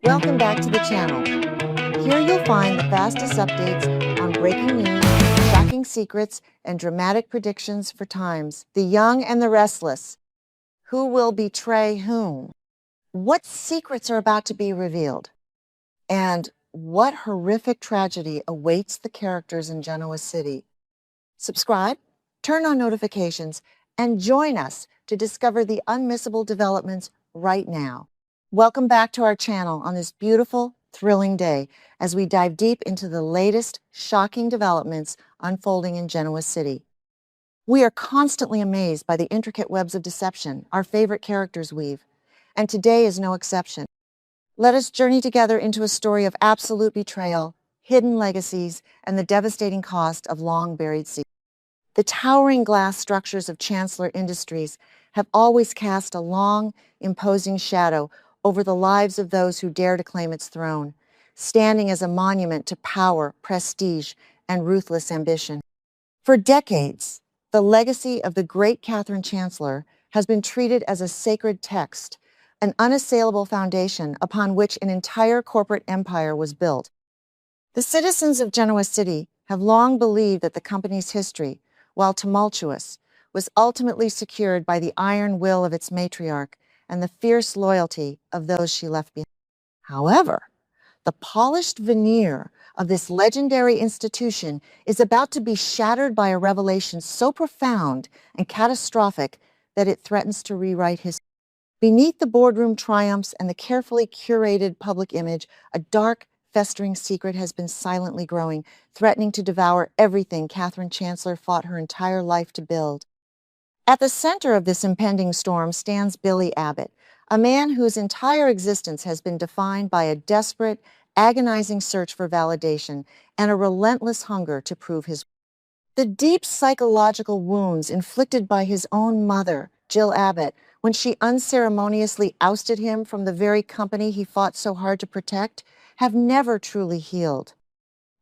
Welcome back to the channel. Here you'll find the fastest updates on breaking news, shocking secrets, and dramatic predictions for times. The young and the restless. Who will betray whom? What secrets are about to be revealed? And what horrific tragedy awaits the characters in Genoa City? Subscribe, turn on notifications, and join us to discover the unmissable developments right now. Welcome back to our channel on this beautiful, thrilling day as we dive deep into the latest shocking developments unfolding in Genoa City. We are constantly amazed by the intricate webs of deception our favorite characters weave, and today is no exception. Let us journey together into a story of absolute betrayal, hidden legacies, and the devastating cost of long-buried secrets. The towering glass structures of Chancellor Industries have always cast a long, imposing shadow over the lives of those who dare to claim its throne, standing as a monument to power, prestige, and ruthless ambition. For decades, the legacy of the great Katherine Chancellor has been treated as a sacred text, an unassailable foundation upon which an entire corporate empire was built. The citizens of Genoa City have long believed that the company's history, while tumultuous, was ultimately secured by the iron will of its matriarch and the fierce loyalty of those she left behind. However, the polished veneer of this legendary institution is about to be shattered by a revelation so profound and catastrophic that it threatens to rewrite history. Beneath the boardroom triumphs and the carefully curated public image, a dark, festering secret has been silently growing, threatening to devour everything Katherine Chancellor fought her entire life to build. At the center of this impending storm stands Billy Abbott, a man whose entire existence has been defined by a desperate, agonizing search for validation and a relentless hunger to prove his worth. The deep psychological wounds inflicted by his own mother, Jill Abbott, when she unceremoniously ousted him from the very company he fought so hard to protect, have never truly healed.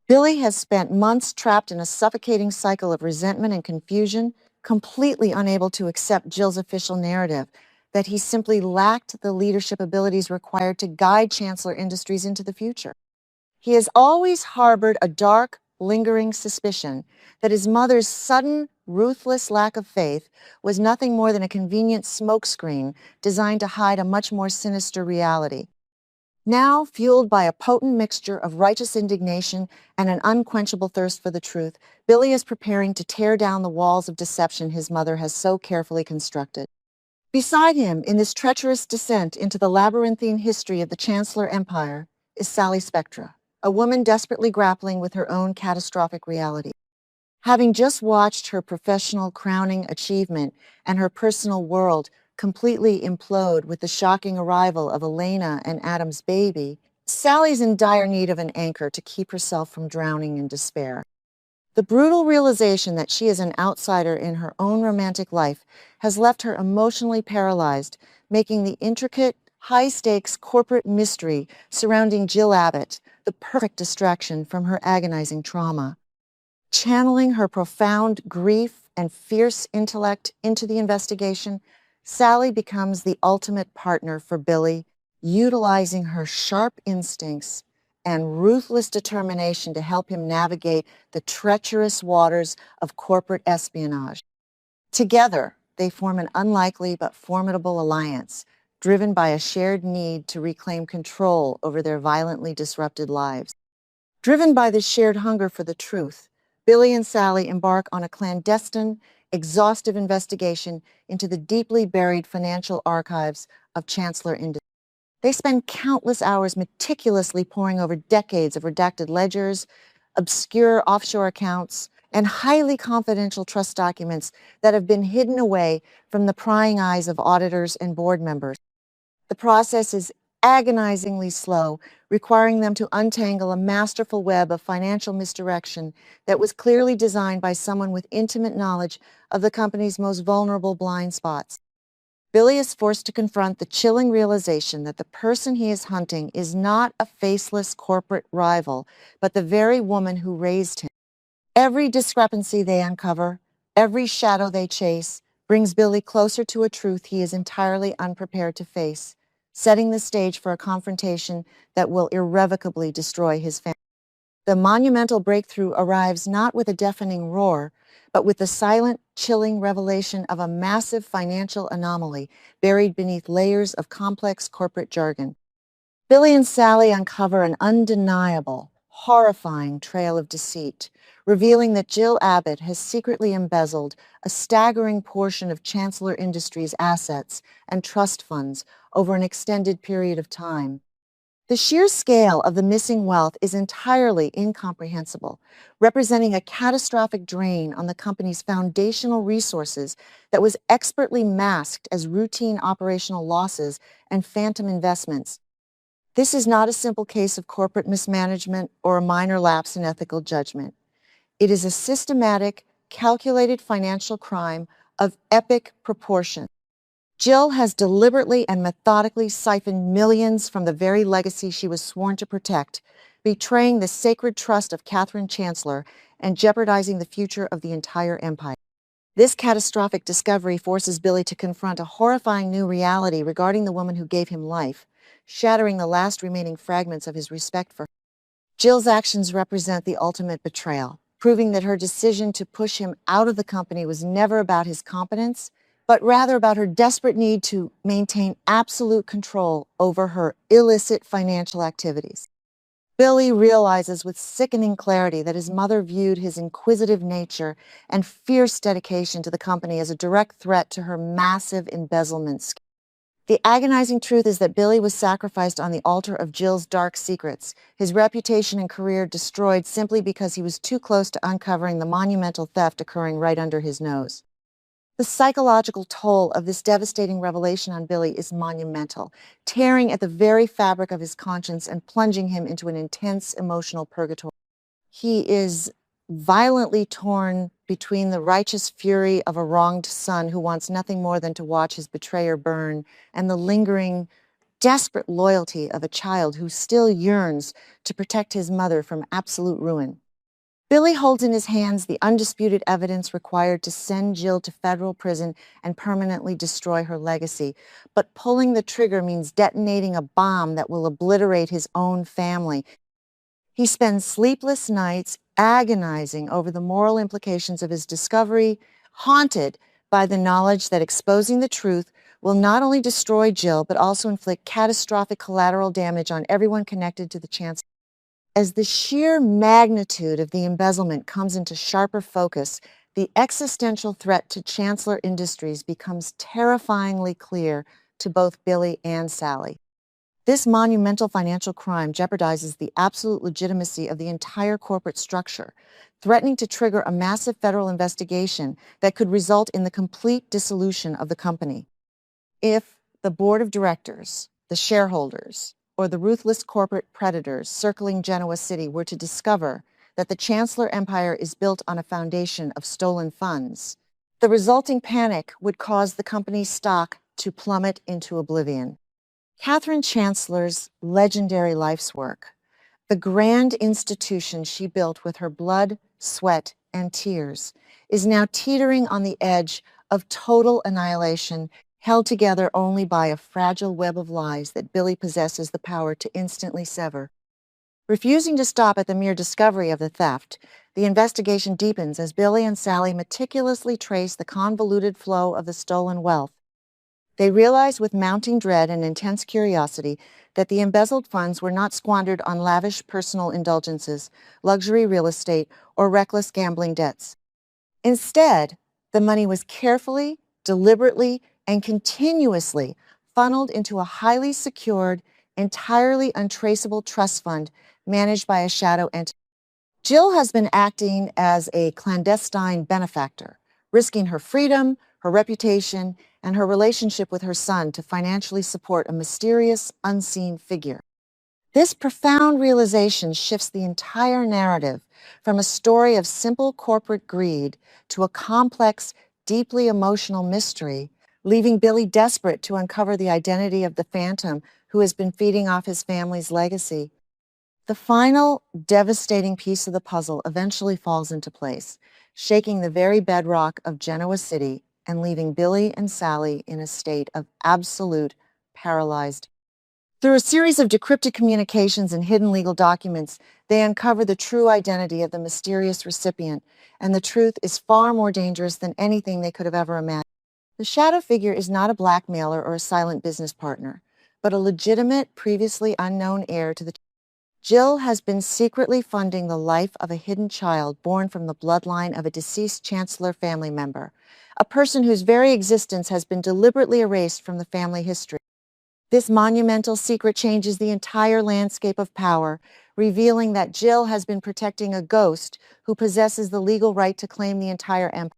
Billy has spent months trapped in a suffocating cycle of resentment and confusion, completely unable to accept Jill's official narrative that he simply lacked the leadership abilities required to guide Chancellor Industries into the future. He has always harbored a dark, lingering suspicion that his mother's sudden, ruthless lack of faith was nothing more than a convenient smokescreen designed to hide a much more sinister reality. Now, fueled by a potent mixture of righteous indignation and an unquenchable thirst for the truth, Billy is preparing to tear down the walls of deception his mother has so carefully constructed. Beside him, in this treacherous descent into the labyrinthine history of the Chancellor Empire, is Sally Spectra, a woman desperately grappling with her own catastrophic reality. Having just watched her professional crowning achievement and her personal world completely implode with the shocking arrival of Elena and Adam's baby, Sally's in dire need of an anchor to keep herself from drowning in despair. The brutal realization that she is an outsider in her own romantic life has left her emotionally paralyzed, making the intricate, high-stakes corporate mystery surrounding Jill Abbott the perfect distraction from her agonizing trauma. Channeling her profound grief and fierce intellect into the investigation, Sally becomes the ultimate partner for Billy, utilizing her sharp instincts and ruthless determination to help him navigate the treacherous waters of corporate espionage. Together, they form an unlikely but formidable alliance, driven by a shared need to reclaim control over their violently disrupted lives. Driven by this shared hunger for the truth, Billy and Sally embark on a clandestine, exhaustive investigation into the deeply buried financial archives of Chancellor Industries. They spend countless hours meticulously poring over decades of redacted ledgers, obscure offshore accounts, and highly confidential trust documents that have been hidden away from the prying eyes of auditors and board members. The process is agonizingly slow, requiring them to untangle a masterful web of financial misdirection that was clearly designed by someone with intimate knowledge of the company's most vulnerable blind spots. Billy is forced to confront the chilling realization that the person he is hunting is not a faceless corporate rival, but the very woman who raised him. Every discrepancy they uncover, every shadow they chase, brings Billy closer to a truth he is entirely unprepared to face. setting the stage for a confrontation that will irrevocably destroy his family. The monumental breakthrough arrives not with a deafening roar, but with the silent, chilling revelation of a massive financial anomaly buried beneath layers of complex corporate jargon. Billy and Sally uncover an undeniable, horrifying trail of deceit, revealing that Jill Abbott has secretly embezzled a staggering portion of Chancellor Industries' assets and trust funds over an extended period of time. The sheer scale of the missing wealth is entirely incomprehensible, representing a catastrophic drain on the company's foundational resources that was expertly masked as routine operational losses and phantom investments. This is not a simple case of corporate mismanagement or a minor lapse in ethical judgment. It is a systematic, calculated financial crime of epic proportion. Jill has deliberately and methodically siphoned millions from the very legacy she was sworn to protect, betraying the sacred trust of Katherine Chancellor and jeopardizing the future of the entire empire. This catastrophic discovery forces Billy to confront a horrifying new reality regarding the woman who gave him life, shattering the last remaining fragments of his respect for her. Jill's actions represent the ultimate betrayal, proving that her decision to push him out of the company was never about his competence, but rather about her desperate need to maintain absolute control over her illicit financial activities. Billy realizes with sickening clarity that his mother viewed his inquisitive nature and fierce dedication to the company as a direct threat to her massive embezzlement scheme. The agonizing truth is that Billy was sacrificed on the altar of Jill's dark secrets, his reputation and career destroyed simply because he was too close to uncovering the monumental theft occurring right under his nose. The psychological toll of this devastating revelation on Billy is monumental, tearing at the very fabric of his conscience and plunging him into an intense emotional purgatory. He is violently torn between the righteous fury of a wronged son who wants nothing more than to watch his betrayer burn and the lingering, desperate loyalty of a child who still yearns to protect his mother from absolute ruin. Billy holds in his hands the undisputed evidence required to send Jill to federal prison and permanently destroy her legacy. But pulling the trigger means detonating a bomb that will obliterate his own family. He spends sleepless nights agonizing over the moral implications of his discovery, haunted by the knowledge that exposing the truth will not only destroy Jill, but also inflict catastrophic collateral damage on everyone connected to the Chancellor. As the sheer magnitude of the embezzlement comes into sharper focus, the existential threat to Chancellor Industries becomes terrifyingly clear to both Billy and Sally. This monumental financial crime jeopardizes the absolute legitimacy of the entire corporate structure, threatening to trigger a massive federal investigation that could result in the complete dissolution of the company. If the board of directors, the shareholders, or the ruthless corporate predators circling Genoa City were to discover that the Chancellor Empire is built on a foundation of stolen funds, the resulting panic would cause the company's stock to plummet into oblivion. Katherine Chancellor's legendary life's work, the grand institution she built with her blood, sweat, and tears, is now teetering on the edge of total annihilation, held together only by a fragile web of lies that Billy possesses the power to instantly sever. Refusing to stop at the mere discovery of the theft, the investigation deepens as Billy and Sally meticulously trace the convoluted flow of the stolen wealth. They realize with mounting dread and intense curiosity that the embezzled funds were not squandered on lavish personal indulgences, luxury real estate, or reckless gambling debts. Instead, the money was carefully, deliberately, and continuously funneled into a highly secured, entirely untraceable trust fund managed by a shadow entity. Jill has been acting as a clandestine benefactor, risking her freedom, her reputation, and her relationship with her son to financially support a mysterious, unseen figure. This profound realization shifts the entire narrative from a story of simple corporate greed to a complex, deeply emotional mystery, leaving Billy desperate to uncover the identity of the phantom who has been feeding off his family's legacy. The final, devastating piece of the puzzle eventually falls into place, shaking the very bedrock of Genoa City and leaving Billy and Sally in a state of absolute paralyzed Through a series of decrypted communications and hidden legal documents, they uncover the true identity of the mysterious recipient, and the truth is far more dangerous than anything they could have ever imagined. The shadow figure is not a blackmailer or a silent business partner, but a legitimate, previously unknown heir to the Jill has been secretly funding the life of a hidden child born from the bloodline of a deceased Chancellor family member, a person whose very existence has been deliberately erased from the family history. This monumental secret changes the entire landscape of power, revealing that Jill has been protecting a ghost who possesses the legal right to claim the entire empire.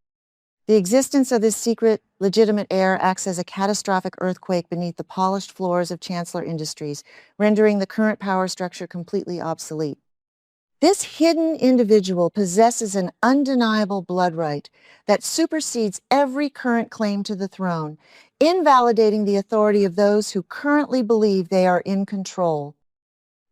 The existence of this secret, legitimate heir acts as a catastrophic earthquake beneath the polished floors of Chancellor Industries, rendering the current power structure completely obsolete. This hidden individual possesses an undeniable blood right that supersedes every current claim to the throne, invalidating the authority of those who currently believe they are in control.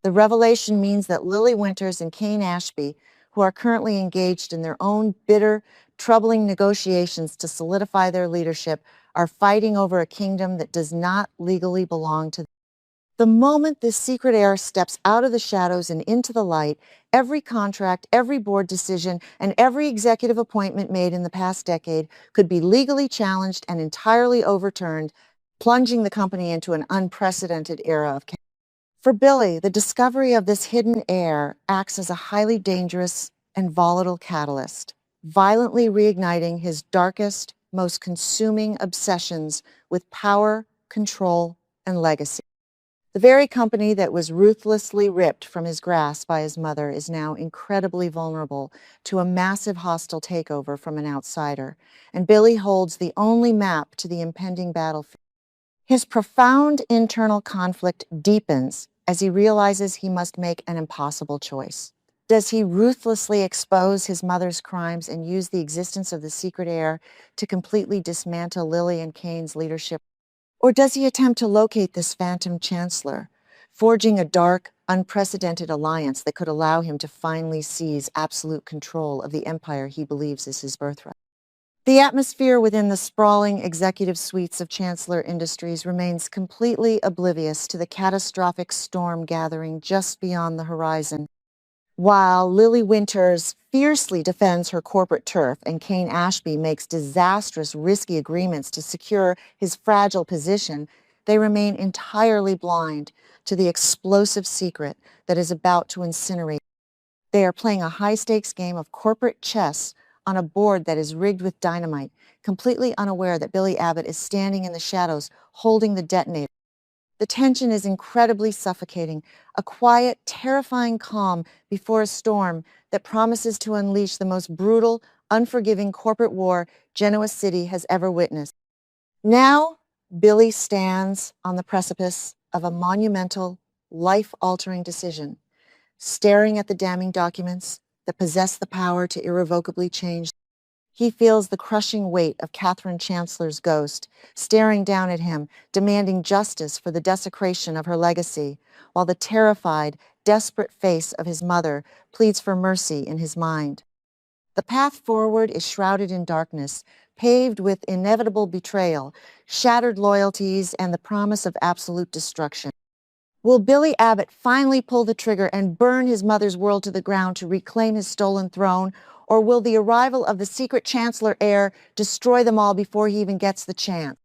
The revelation means that Lily Winters and Kane Ashby, who are currently engaged in their own bitter, troubling negotiations to solidify their leadership, are fighting over a kingdom that does not legally belong to them. The moment this secret heir steps out of the shadows and into the light, every contract, every board decision, and every executive appointment made in the past decade could be legally challenged and entirely overturned, plunging the company into an unprecedented era of chaos. For Billy, the discovery of this hidden heir acts as a highly dangerous and volatile catalyst, violently reigniting his darkest, most consuming obsessions with power, control, and legacy. The very company that was ruthlessly ripped from his grasp by his mother is now incredibly vulnerable to a massive hostile takeover from an outsider, and Billy holds the only map to the impending battlefield. His profound internal conflict deepens as he realizes he must make an impossible choice. Does he ruthlessly expose his mother's crimes and use the existence of the secret heir to completely dismantle Lily and Kane's leadership? Or does he attempt to locate this phantom chancellor, forging a dark, unprecedented alliance that could allow him to finally seize absolute control of the empire he believes is his birthright? The atmosphere within the sprawling executive suites of Chancellor Industries remains completely oblivious to the catastrophic storm gathering just beyond the horizon. While Lily Winters fiercely defends her corporate turf and Kane Ashby makes disastrous, risky agreements to secure his fragile position, they remain entirely blind to the explosive secret that is about to incinerate. They are playing a high-stakes game of corporate chess on a board that is rigged with dynamite, completely unaware that Billy Abbott is standing in the shadows holding the detonator. The tension is incredibly suffocating, a quiet, terrifying calm before a storm that promises to unleash the most brutal, unforgiving corporate war Genoa City has ever witnessed. Now, Billy stands on the precipice of a monumental, life-altering decision, staring at the damning documents that possess the power to irrevocably change. He feels the crushing weight of Katherine Chancellor's ghost, staring down at him, demanding justice for the desecration of her legacy, while the terrified, desperate face of his mother pleads for mercy in his mind. The path forward is shrouded in darkness, paved with inevitable betrayal, shattered loyalties, and the promise of absolute destruction. Will Billy Abbott finally pull the trigger and burn his mother's world to the ground to reclaim his stolen throne, or will the arrival of the secret Chancellor Heir destroy them all before he even gets the chance?